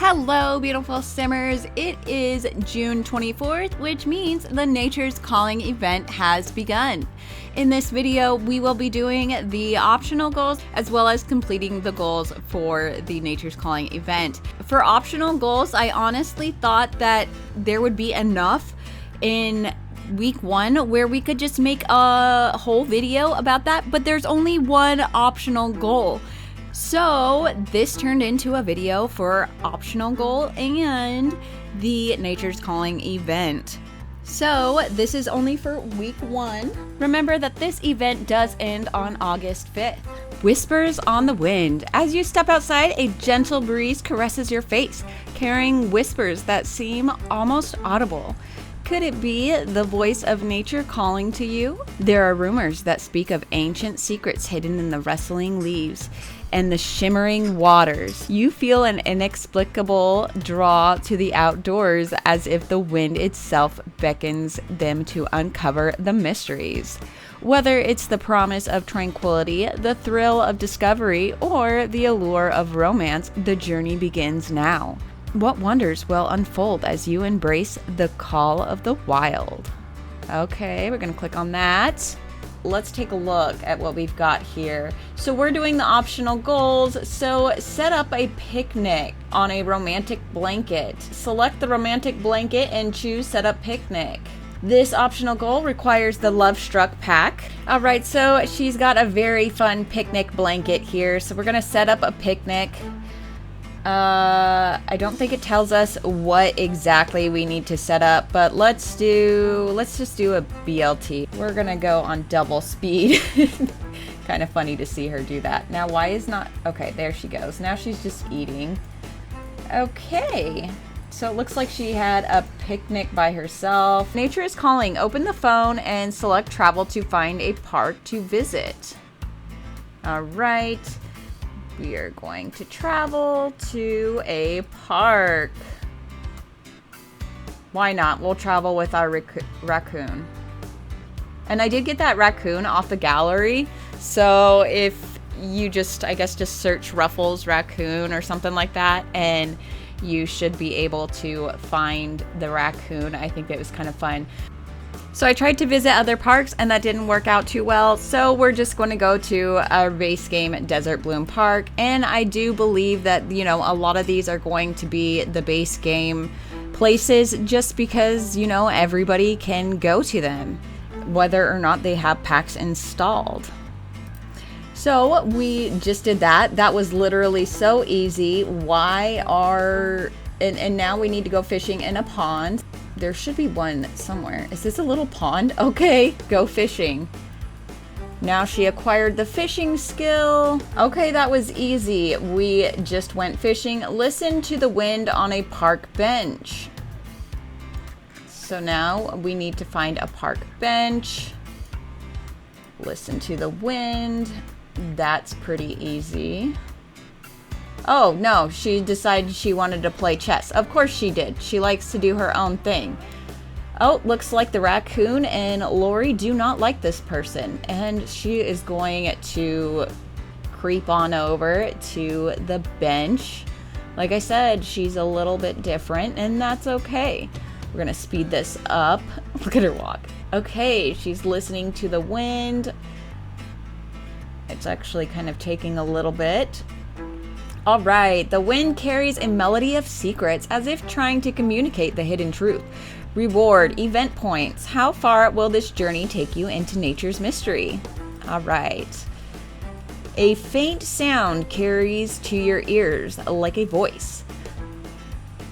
Hello, beautiful simmers. It is June 24th, which means the Nature's Calling event has begun. In this video, we will be doing the optional goals as well as completing the goals for the Nature's Calling event. For optional goals, I honestly thought that there would be enough in week 1 where we could just make a whole video about that, but there's only one optional goal. So this turned into a video for optional goal and the Nature's Calling event. So this is only for week 1. Remember that this event does end on August 5th. Whispers on the wind. As you step outside, a gentle breeze caresses your face, carrying whispers that seem almost audible. Could it be the voice of nature calling to you? There are rumors that speak of ancient secrets hidden in the rustling leaves and the shimmering waters. You feel an inexplicable draw to the outdoors, as if the wind itself beckons them to uncover the mysteries. Whether it's the promise of tranquility, the thrill of discovery, or the allure of romance, the journey begins now. What wonders will unfold as you embrace the call of the wild? Okay, we're gonna click on that. Let's take a look at what we've got here. So we're doing the optional goals. So set up a picnic on a romantic blanket. Select the romantic blanket and choose set up picnic. This optional goal requires the Love Struck pack. All right, so she's got a very fun picnic blanket here. So we're gonna set up a picnic. I don't think it tells us what exactly we need to set up, but let's just do a BLT. We're gonna go on double speed. Kind of funny to see her do that. Now, why is not, okay, there she goes. Now she's just eating. Okay, so it looks like she had a picnic by herself. Nature is calling. Open the phone and select travel to find a park to visit. All right. We are going to travel to a park. Why not? We'll travel with our raccoon. And I did get that raccoon off the gallery. So if you just, I guess, just search Ruffles raccoon or something like that, and you should be able to find the raccoon. I think it was kind of fun. So I tried to visit other parks and that didn't work out too well. So we're just going to go to our base game at Desert Bloom Park. And I do believe that, you know, a lot of these are going to be the base game places just because, you know, everybody can go to them, whether or not they have packs installed. So we just did that. That was literally so easy. And now we need to go fishing in a pond. There should be one somewhere. Is this a little pond? Okay, go fishing. Now she acquired the fishing skill. Okay, that was easy. We just went fishing. Listen to the wind on a park bench. So now we need to find a park bench. Listen to the wind. That's pretty easy. Oh, no, she decided she wanted to play chess. Of course she did. She likes to do her own thing. Oh, looks like the raccoon and Lori do not like this person. And she is going to creep on over to the bench. Like I said, she's a little bit different, and that's okay. We're going to speed this up. Look at her walk. Okay, she's listening to the wind. It's actually kind of taking a little bit. All right, the wind carries a melody of secrets as if trying to communicate the hidden truth. Reward, event points. How far will this journey take you into nature's mystery? All right. A faint sound carries to your ears like a voice.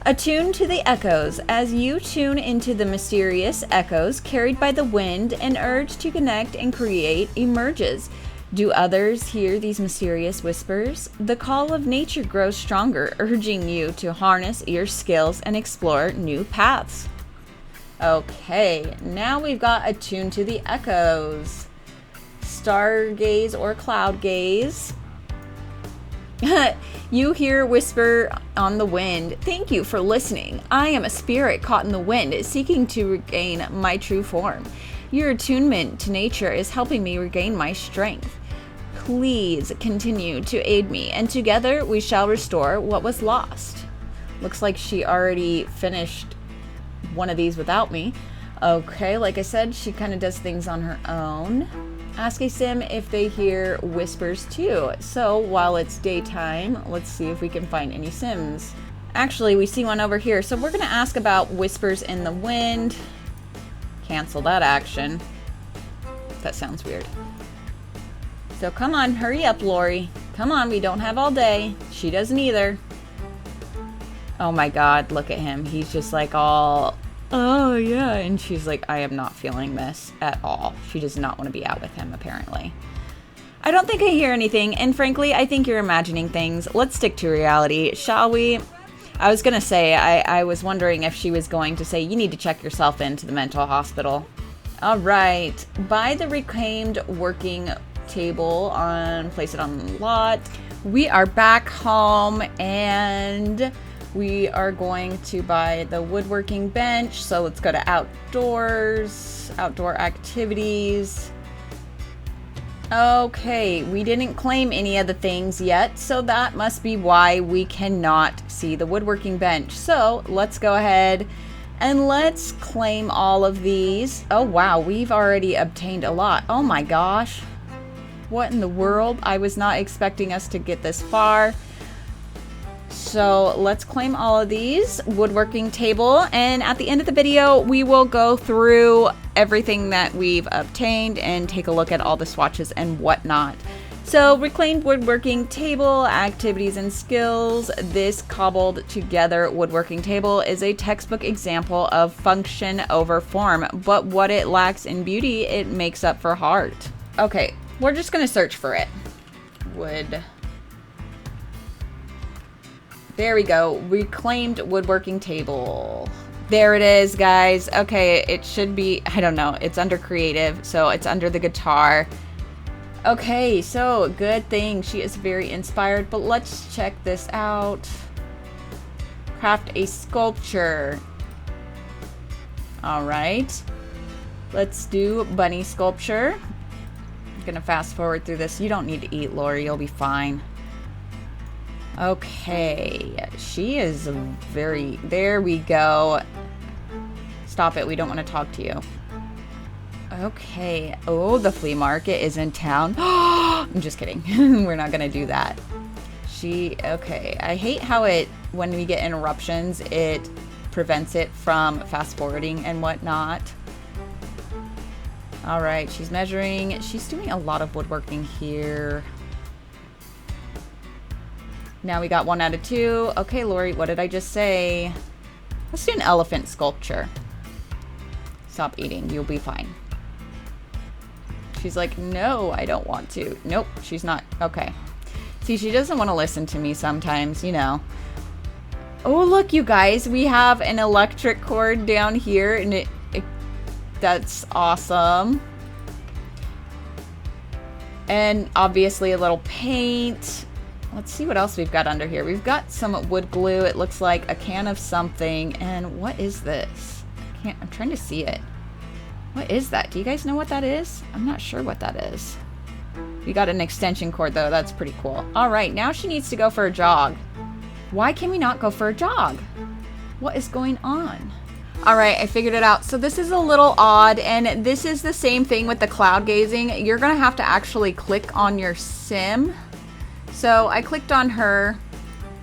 Attune to the echoes. As you tune into the mysterious echoes carried by the wind, an urge to connect and create emerges. Do others hear these mysterious whispers? The call of nature grows stronger, urging you to harness your skills and explore new paths. Okay, now we've got attune to the echoes. Stargaze or cloud gaze. You hear whisper on the wind. Thank you for listening. I am a spirit caught in the wind, seeking to regain my true form. Your attunement to nature is helping me regain my strength. Please continue to aid me, and together we shall restore what was lost. Looks like she already finished one of these without me. Okay, like I said, she kind of does things on her own. Ask a sim if they hear whispers too. So while it's daytime, let's see if we can find any sims. Actually, we see one over here. So we're gonna ask about whispers in the wind. Cancel that action. That sounds weird. So come on, hurry up, Lori. Come on, we don't have all day. She doesn't either. Oh my God, look at him. He's just like all, oh yeah. And she's like, I am not feeling this at all. She does not want to be out with him, apparently. I don't think I hear anything. And frankly, I think you're imagining things. Let's stick to reality, shall we? I was going to say, I was wondering if she was going to say, you need to check yourself into the mental hospital. All right. Buy the reclaimed working table place it on the lot. We are back home and we are going to buy the woodworking bench. So let's go to outdoor activities. Okay, we didn't claim any of the things yet, so that must be why we cannot see the woodworking bench. So let's go ahead and let's claim all of these. Oh wow, we've already obtained a lot. Oh my gosh. What in the world? I was not expecting us to get this far. So let's claim all of these. Woodworking table. And at the end of the video, we will go through everything that we've obtained and take a look at all the swatches and whatnot. So reclaimed woodworking table, activities and skills. This cobbled together woodworking table is a textbook example of function over form, but what it lacks in beauty, it makes up for heart. Okay, we're just gonna search for it. Wood. There we go. Reclaimed woodworking table. There it is, guys. Okay, it should be, I don't know. It's under creative, so it's under the guitar. Okay, so good thing. She is very inspired, but let's check this out. Craft a sculpture. All right. Let's do bunny sculpture. I'm gonna fast forward through this. You don't need to eat, Lori. You'll be fine. Okay, she is very, there we go. Stop it, we don't want to talk to you. Okay, oh, the flea market is in town. I'm just kidding, we're not gonna do that. Okay, I hate how when we get interruptions, it prevents it from fast forwarding and whatnot. All right, she's measuring, she's doing a lot of woodworking here. Now we got 1 out of 2. Okay, Lori, what did I just say? Let's do an elephant sculpture. Stop eating. You'll be fine. She's like, no, I don't want to. Nope, she's not. Okay. See, she doesn't want to listen to me sometimes, you know. Oh, look, you guys. We have an electric cord down here, and that's awesome. And obviously a little paint. Let's see what else we've got under here. We've got some wood glue. It looks like a can of something. And what is this? I'm trying to see it. What is that? Do you guys know what that is? I'm not sure what that is. We got an extension cord though. That's pretty cool. All right, now she needs to go for a jog. Why can we not go for a jog? What is going on? All right, I figured it out. So this is a little odd, and this is the same thing with the cloud gazing. You're gonna have to actually click on your sim. So I clicked on her.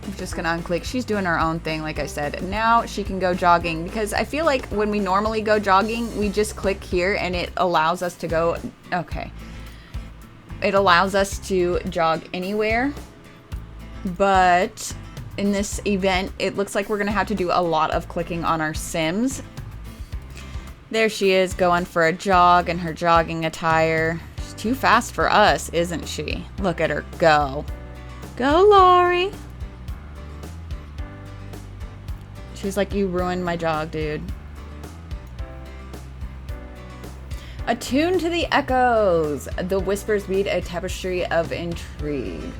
I'm just gonna unclick. She's doing her own thing, like I said. Now she can go jogging, because I feel like when we normally go jogging, we just click here and it allows us to go, okay. It allows us to jog anywhere. But in this event, it looks like we're gonna have to do a lot of clicking on our sims. There she is going for a jog in her jogging attire. She's too fast for us, isn't she? Look at her go. Go, Lori. She's like, you ruined my jog, dude. Attuned to the echoes. The whispers weave a tapestry of intrigue.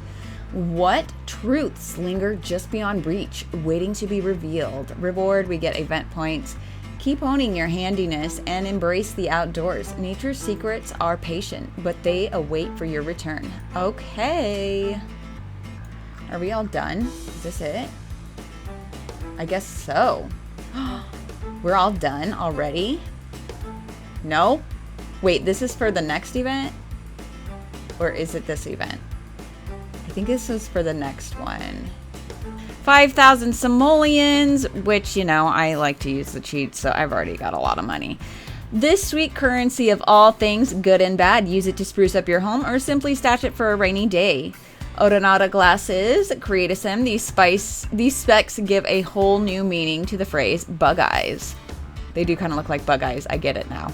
What truths linger just beyond reach, waiting to be revealed? Reward, we get event points. Keep owning your handiness and embrace the outdoors. Nature's secrets are patient, but they await for your return. Okay. Are we all done? Is this it? I guess so. We're all done already? No? Wait, this is for the next event? Or is it this event? I think this is for the next one. 5,000 simoleons, which, you know, I like to use the cheat, so I've already got a lot of money. This sweet currency of all things good and bad. Use it to spruce up your home or simply stash it for a rainy day. Odonata glasses, create a sim. These specs give a whole new meaning to the phrase bug eyes. They do kind of look like bug eyes. I get it now.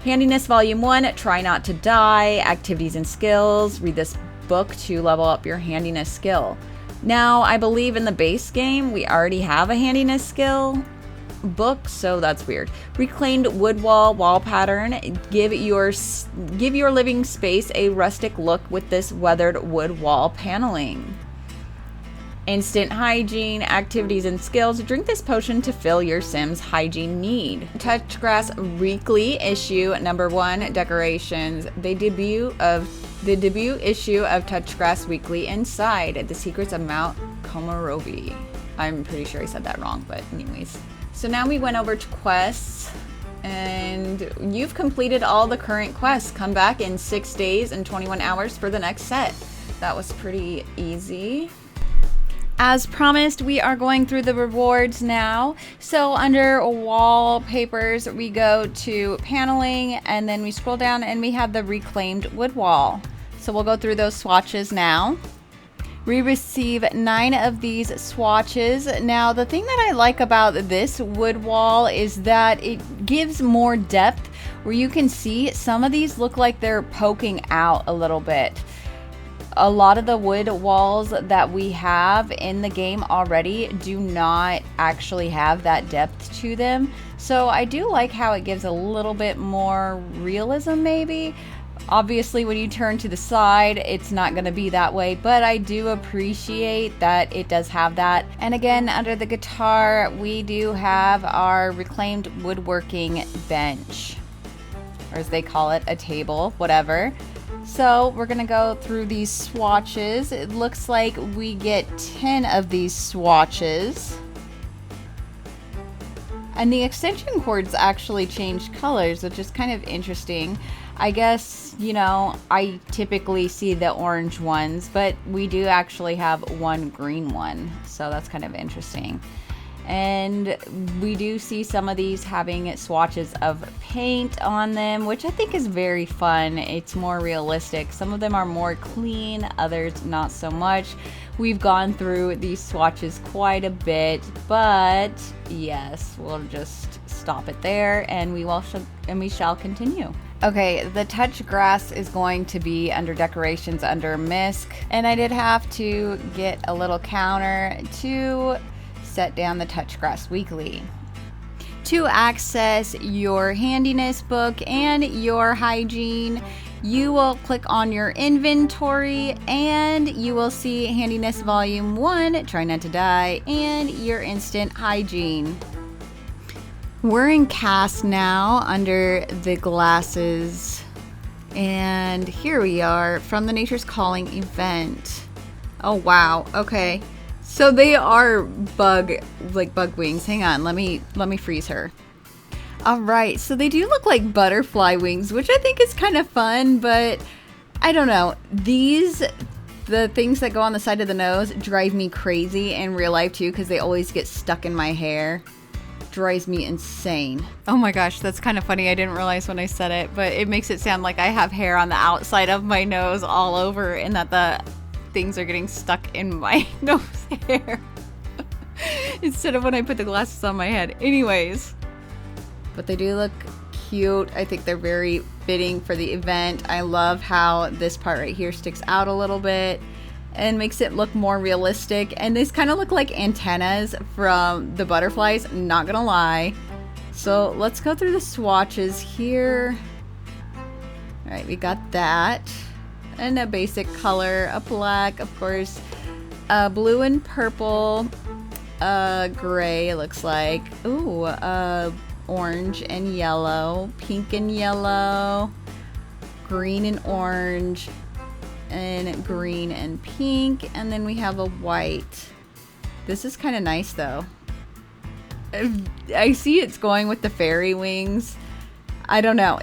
Handiness Volume 1, Try Not to Die, Activities and Skills. Read this book to level up your handiness skill. Now, I believe in the base game, we already have a handiness skill book, so that's weird. Reclaimed wood wall pattern. Give your living space a rustic look with this weathered wood wall paneling. Instant hygiene, activities and skills. Drink this potion to fill your Sim's hygiene need. Touchgrass weekly issue number 1, decorations. The debut issue of Touchgrass Weekly inside the secrets of Mount Komorebi. I'm pretty sure I said that wrong, but anyways. So now we went over to quests, and you've completed all the current quests. Come back in 6 days and 21 hours for the next set. That was pretty easy. As promised, we are going through the rewards now. So under wallpapers, we go to paneling, and then we scroll down and we have the reclaimed wood wall. So we'll go through those swatches now. We receive 9 of these swatches. Now, the thing that I like about this wood wall is that it gives more depth, where you can see some of these look like they're poking out a little bit. A lot of the wood walls that we have in the game already do not actually have that depth to them. So I do like how it gives a little bit more realism, maybe. Obviously, when you turn to the side, it's not going to be that way, but I do appreciate that it does have that. And again, under the guitar, we do have our reclaimed woodworking bench, or as they call it, a table, whatever. So we're going to go through these swatches. It looks like we get 10 of these swatches. And the extension cords actually change colors, which is kind of interesting. I guess, you know, I typically see the orange ones, but we do actually have one green one. So that's kind of interesting. And we do see some of these having swatches of paint on them, which I think is very fun. It's more realistic. Some of them are more clean, others not so much. We've gone through these swatches quite a bit, but yes, we'll just stop it there, and we shall continue. Okay, the touch grass is going to be under decorations under misc, and I did have to get a little counter to set down the Touchgrass Weekly. To access your handiness book and your hygiene, you will click on your inventory and you will see Handiness Volume 1, Try Not to Die, and your instant hygiene. We're in cast now under the glasses, and here we are from the Nature's Calling event. Oh wow, okay. So they are bug wings. Hang on, let me freeze her. All right, so they do look like butterfly wings, which I think is kind of fun, but I don't know. The things that go on the side of the nose drive me crazy in real life too, because they always get stuck in my hair. Drives me insane. Oh my gosh, that's kind of funny. I didn't realize when I said it, but it makes it sound like I have hair on the outside of my nose all over, and that the things are getting stuck in my nose hair instead of when I put the glasses on my head. Anyways, but they do look cute. I think they're very fitting for the event. I love how this part right here sticks out a little bit and makes it look more realistic, and these kind of look like antennas from the butterflies, not gonna lie. So let's go through the swatches here. All right, we got that. And a basic color, a black, of course, blue and purple, gray, it looks like. Ooh, orange and yellow, pink and yellow, green and orange, and green and pink. And then we have a white. This is kind of nice though. I see it's going with the fairy wings. I don't know.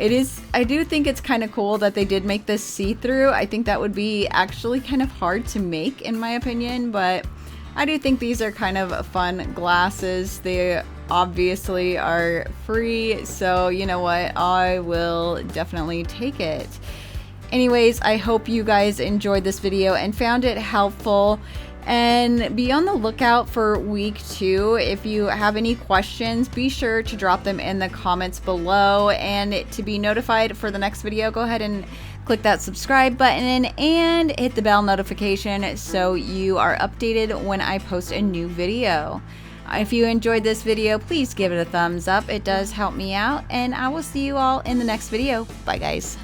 I do think it's kind of cool that they did make this see-through. I think that would be actually kind of hard to make in my opinion, but I do think these are kind of fun glasses. They obviously are free, so you know what? I will definitely take it. Anyways, I hope you guys enjoyed this video and found it helpful. And be on the lookout for week 2. If you have any questions, be sure to drop them in the comments below. And to be notified for the next video, go ahead and click that subscribe button and hit the bell notification so you are updated when I post a new video. If you enjoyed this video, please give it a thumbs up. It does help me out. And I will see you all in the next video. Bye, guys.